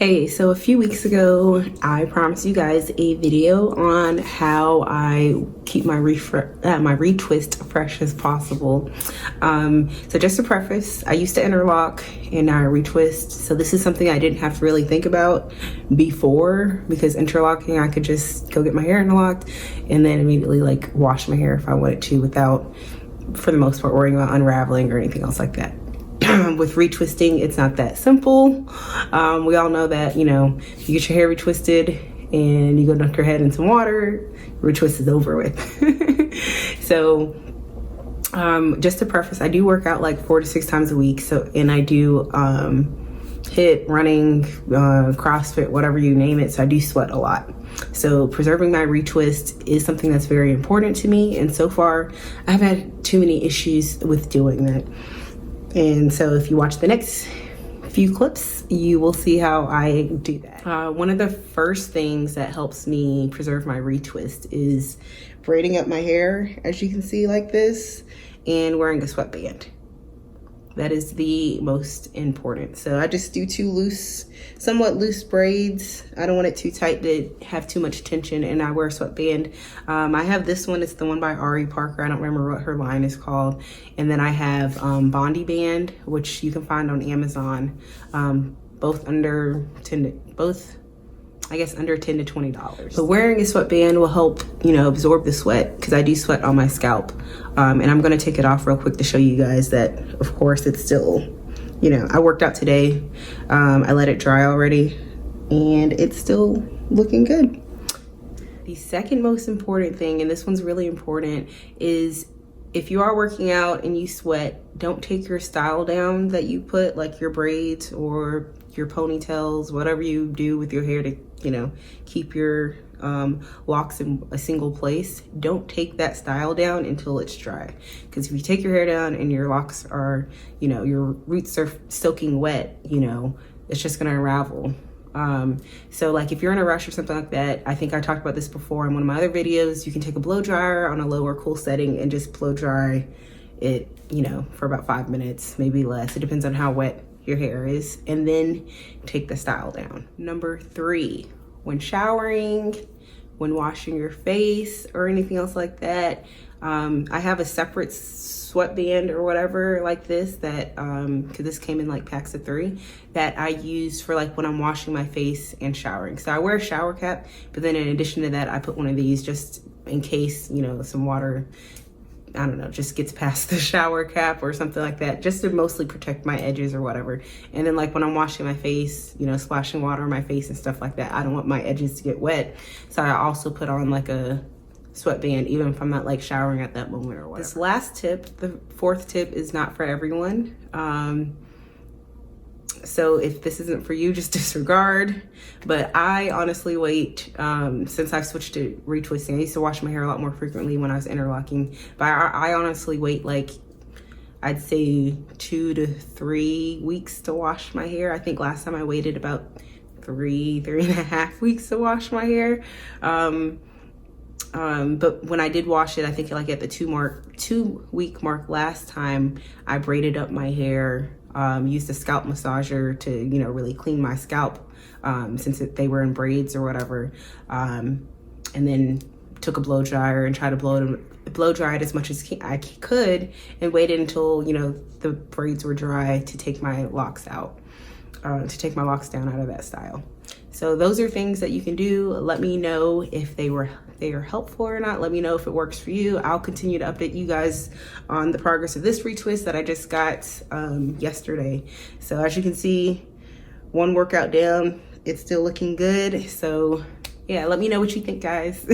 Hey, so a few weeks ago, I promised you guys a video on how I keep my retwist fresh as possible. So just to preface, I used to interlock and now I retwist. So this is something I didn't have to really think about before, because interlocking, I could just go get my hair interlocked and then immediately like wash my hair if I wanted to without, for the most part, worrying about unraveling or anything else like that. With retwisting, it's not that simple. We all know that, you know, you get your hair retwisted and you go dunk your head in some water, retwist is over with. So just to preface, I do work out like 4 to 6 times a week. So, and I do hit, running, CrossFit, whatever you name it. So I do sweat a lot. So preserving my retwist is something that's very important to me. And so far, I haven't had too many issues with doing that. And so if you watch the next few clips, you will see how I do that. One of the first things that helps me preserve my retwist is braiding up my hair, as you can see, like this, and wearing a sweatband. That is the most important. So I just do 2 somewhat loose braids. I don't want it too tight to have too much tension, and I wear a sweatband. I have this one, it's the one by Ari Parker. I don't remember what her line is called. And then I have Bondi Band, which you can find on Amazon, both under 10 to $20. So wearing a sweatband will help, you know, absorb the sweat, because I do sweat on my scalp. And I'm gonna take it off real quick to show you guys that, of course, it's still, you know, I worked out today. I let it dry already and it's still looking good. The second most important thing, and this one's really important, is if you are working out and you sweat, don't take your style down that you put, like your braids or your ponytails, whatever you do with your hair to, you know, keep your locks in a single place. Don't take that style down until it's dry. Because if you take your hair down and your locks are, you know, your roots are soaking wet, you know, it's just gonna unravel. So like if you're in a rush or something like that, I think I talked about this before in one of my other videos, you can take a blow dryer on a low or cool setting and just blow dry it, you know, for about 5 minutes, maybe less. It depends on how wet your hair is, and then take the style down. Number 3, when showering, when washing your face or anything else like that, I have a separate sweatband or whatever like this that, cause this came in like packs of 3, that I use for like when I'm washing my face and showering. So I wear a shower cap, but then in addition to that, I put one of these just in case, you know, some water, I don't know, just gets past the shower cap or something like that, just to mostly protect my edges or whatever. And then like when I'm washing my face, you know, splashing water on my face and stuff like that, I don't want my edges to get wet. So I also put on like a sweatband, even if I'm not like showering at that moment or whatever. This last tip, the 4th tip, is not for everyone. So if this isn't for you, just disregard. But I honestly wait, since I've switched to retwisting. I used to wash my hair a lot more frequently when I was interlocking, but I honestly wait like, I'd say 2 to 3 weeks to wash my hair. I think last time I waited about 3.5 weeks to wash my hair. But when I did wash it, I think like at the 2-week mark last time, I braided up my hair, used a scalp massager to, you know, really clean my scalp, since they were in braids or whatever. And then took a blow dryer and tried to blow dry it as much as I could, and waited until, you know, the braids were dry to take my locks out, to take my locks down out of that style. So those are things that you can do. Let me know if they are helpful or not. Let me know if it works for you. I'll continue to update you guys on the progress of this retwist that I just got yesterday. So as you can see, 1 workout down, it's still looking good. So yeah, let me know what you think, guys.